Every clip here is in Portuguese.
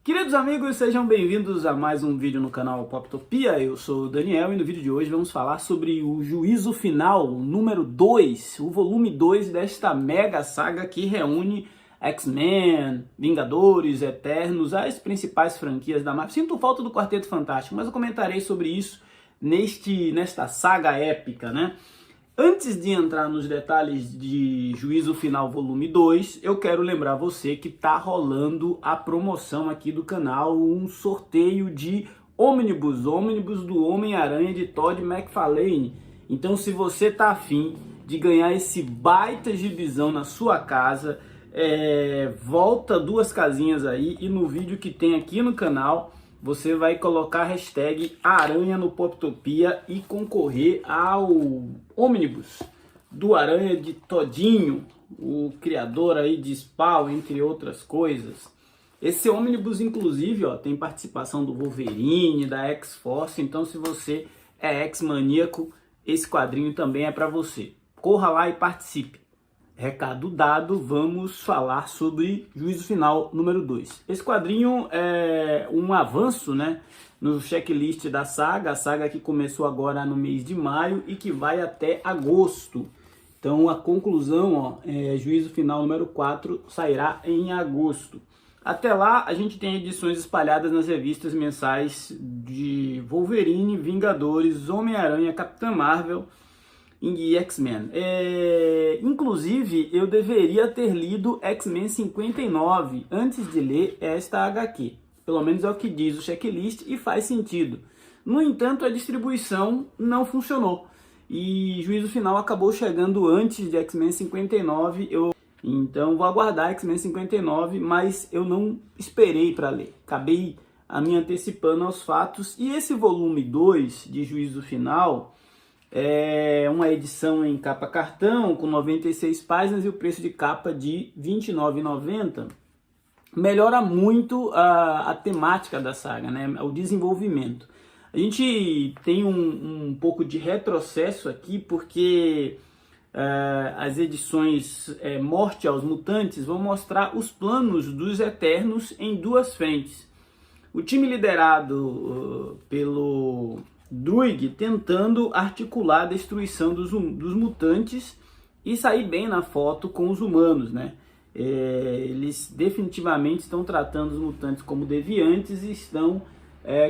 Queridos amigos, sejam bem-vindos a mais um vídeo no canal Poptopia. Eu sou o Daniel e no vídeo de hoje vamos falar sobre o Juízo Final número 2, o volume 2 desta mega saga que reúne X-Men, Vingadores, Eternos, as principais franquias da Marvel. Sinto falta do Quarteto Fantástico, mas eu comentarei sobre isso nesta saga épica, né? Antes de entrar nos detalhes de Juízo Final Volume 2, eu quero lembrar você que tá rolando a promoção aqui do canal, um sorteio de ônibus do Homem-Aranha de Todd McFarlane. Então, se você tá afim de ganhar esse baita gibizão na sua casa, volta duas casinhas aí e no vídeo que tem aqui no canal, você vai colocar a hashtag Aranha no Poptopia e concorrer ao ônibus do Aranha de Todinho, o criador aí de Spawn, entre outras coisas. Esse ônibus, inclusive, ó, tem participação do Wolverine, da X-Force, então se você é X-maníaco, esse quadrinho também é para você. Corra lá e participe. Recado dado, vamos falar sobre Juízo Final número 2. Esse quadrinho é um avanço, né, no checklist da saga, a saga que começou agora no mês de maio e que vai até agosto. Então a conclusão, ó, Juízo Final número 4 sairá em agosto. Até lá a gente tem edições espalhadas nas revistas mensais de Wolverine, Vingadores, Homem-Aranha, Capitã Marvel e X-Men. Inclusive, eu deveria ter lido X-Men 59 antes de ler esta HQ. Pelo menos é o que diz o checklist e faz sentido. No entanto, a distribuição não funcionou. E Juízo Final acabou chegando antes de X-Men 59. Então, vou aguardar X-Men 59, mas eu não esperei para ler. Acabei me antecipando aos fatos. E esse volume 2 de Juízo Final é uma edição em capa cartão com 96 páginas e o preço de capa de R$ 29,90. Melhora muito a temática da saga, né? O desenvolvimento. A gente tem um pouco de retrocesso aqui porque as edições Morte aos Mutantes vão mostrar os planos dos Eternos em duas frentes. O time liderado pelo Druig tentando articular a destruição dos mutantes e sair bem na foto com os humanos, né? Eles definitivamente estão tratando os mutantes como deviantes e estão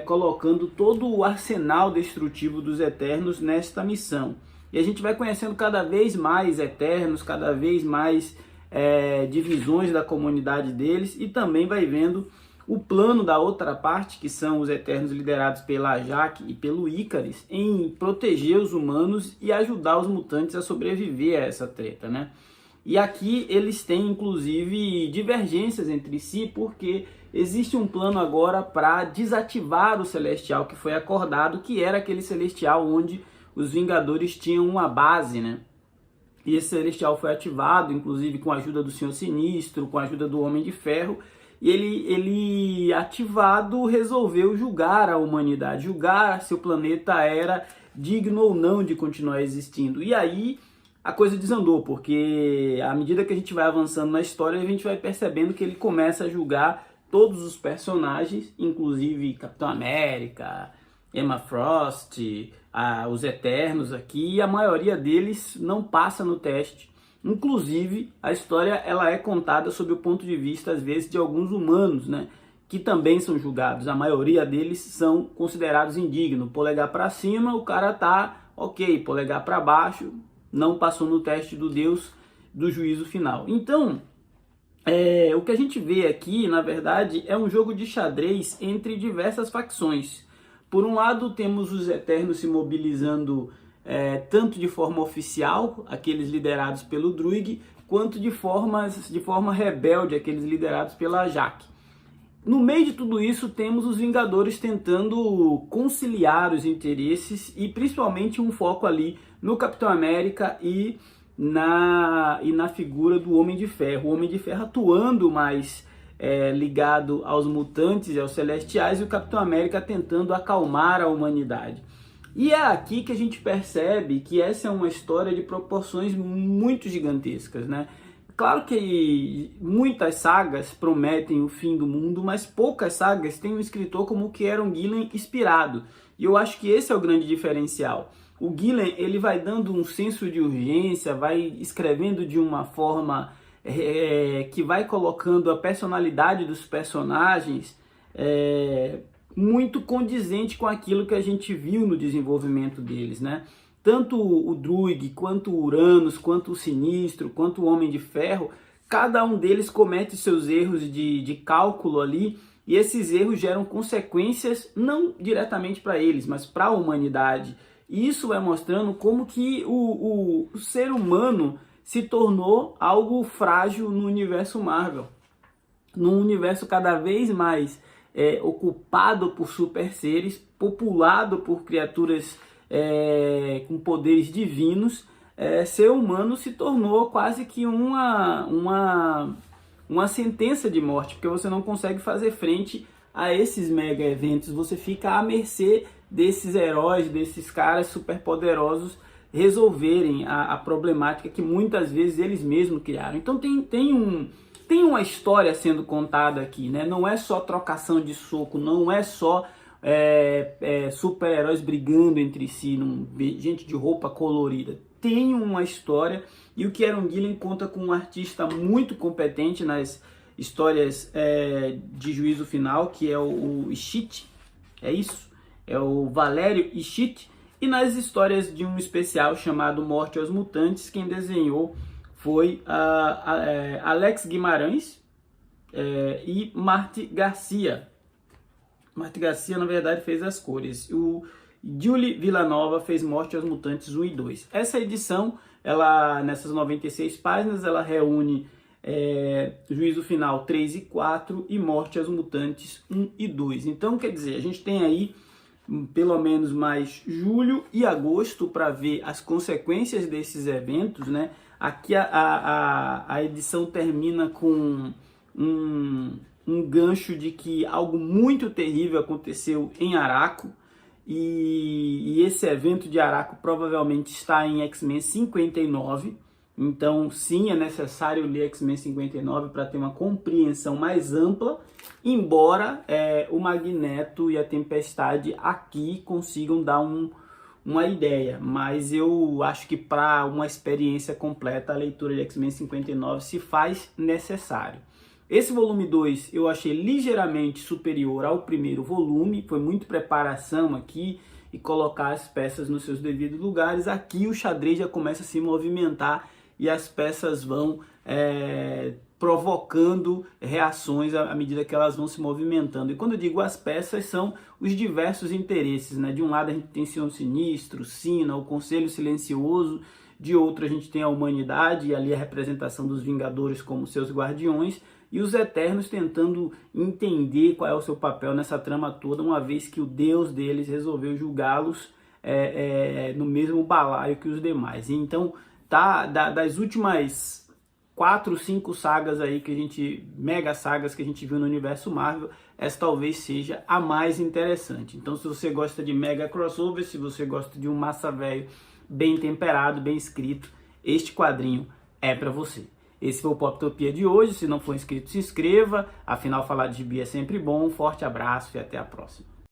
colocando todo o arsenal destrutivo dos Eternos nesta missão. E a gente vai conhecendo cada vez mais Eternos, cada vez mais divisões da comunidade deles e também vai vendo o plano da outra parte, que são os Eternos liderados pela Jaque e pelo Ícaris, em proteger os humanos e ajudar os mutantes a sobreviver a essa treta, né? E aqui eles têm, inclusive, divergências entre si, porque existe um plano agora para desativar o Celestial que foi acordado, que era aquele Celestial onde os Vingadores tinham uma base, né? E esse Celestial foi ativado, inclusive com a ajuda do Senhor Sinistro, com a ajuda do Homem de Ferro, e ele ativado resolveu julgar a humanidade, julgar se o planeta era digno ou não de continuar existindo. E aí a coisa desandou, porque à medida que a gente vai avançando na história, a gente vai percebendo que ele começa a julgar todos os personagens, inclusive Capitão América, Emma Frost, os Eternos aqui, e a maioria deles não passa no teste. Inclusive, a história ela é contada sob o ponto de vista, às vezes, de alguns humanos, né, que também são julgados. A maioria deles são considerados indignos. Polegar para cima, o cara tá ok. Polegar para baixo, não passou no teste do Deus do juízo final. Então, o que a gente vê aqui, na verdade, é um jogo de xadrez entre diversas facções. Por um lado, temos os Eternos se mobilizando tanto de forma oficial, aqueles liderados pelo Druig, quanto de forma rebelde, aqueles liderados pela Jaque. No meio de tudo isso, temos os Vingadores tentando conciliar os interesses e principalmente um foco ali no Capitão América e na figura do Homem de Ferro. O Homem de Ferro atuando mais ligado aos mutantes e aos celestiais e o Capitão América tentando acalmar a humanidade. E é aqui que a gente percebe que essa é uma história de proporções muito gigantescas, né? Claro que muitas sagas prometem o fim do mundo, mas poucas sagas têm um escritor como o Kieron Gillen inspirado. E eu acho que esse é o grande diferencial. O Gillen, ele vai dando um senso de urgência, vai escrevendo de uma forma que vai colocando a personalidade dos personagens muito condizente com aquilo que a gente viu no desenvolvimento deles, né? Tanto o Druig, quanto o Uranus, quanto o Sinistro, quanto o Homem de Ferro, cada um deles comete seus erros de cálculo ali, e esses erros geram consequências não diretamente para eles, mas para a humanidade. E isso vai mostrando como que o ser humano se tornou algo frágil no universo Marvel. Num universo cada vez mais ocupado por super seres, populado por criaturas com poderes divinos, ser humano se tornou quase que uma sentença de morte, porque você não consegue fazer frente a esses mega eventos, você fica à mercê desses heróis, desses caras super poderosos resolverem a problemática que muitas vezes eles mesmos criaram. Então tem uma história sendo contada aqui, né? Não é só trocação de soco, não é só super-heróis brigando entre si, gente de roupa colorida. Tem uma história, e o Kieron Gillen conta com um artista muito competente nas histórias de Juízo Final, que é o Ishit, é o Valério Ishit, e nas histórias de um especial chamado Morte aos Mutantes, quem desenhou foi Alex Guimarães e Marty Garcia. Marty Garcia, na verdade, fez as cores. O Julie Villanova fez Morte aos Mutantes 1 e 2. Essa edição, nessas 96 páginas, ela reúne Juízo Final 3 e 4 e Morte aos Mutantes 1 e 2. Então, quer dizer, a gente tem aí pelo menos mais julho e agosto para ver as consequências desses eventos, né? Aqui a edição termina com um gancho de que algo muito terrível aconteceu em Arakko, e esse evento de Arakko provavelmente está em X-Men 59, então sim, é necessário ler X-Men 59 para ter uma compreensão mais ampla, embora o Magneto e a Tempestade aqui consigam dar uma ideia, mas eu acho que para uma experiência completa a leitura de X-Men 59 se faz necessário. Esse volume 2 eu achei ligeiramente superior ao primeiro volume, foi muito preparação aqui e colocar as peças nos seus devidos lugares. Aqui o xadrez já começa a se movimentar e as peças vão provocando reações à medida que elas vão se movimentando. E quando eu digo as peças, são os diversos interesses, né? De um lado a gente tem Senhor Sinistro, Sina, o Conselho Silencioso, de outro a gente tem a humanidade e ali a representação dos Vingadores como seus guardiões, e os Eternos tentando entender qual é o seu papel nessa trama toda, uma vez que o Deus deles resolveu julgá-los no mesmo balaio que os demais. E então, das últimas 4, 5 sagas aí mega sagas que a gente viu no universo Marvel, essa talvez seja a mais interessante. Então, se você gosta de mega crossover, se você gosta de um massa velho bem temperado, bem escrito, este quadrinho é para você. Esse foi o Poptopia de hoje. Se não for inscrito, se inscreva. Afinal, falar de gibi é sempre bom. Um forte abraço e até a próxima.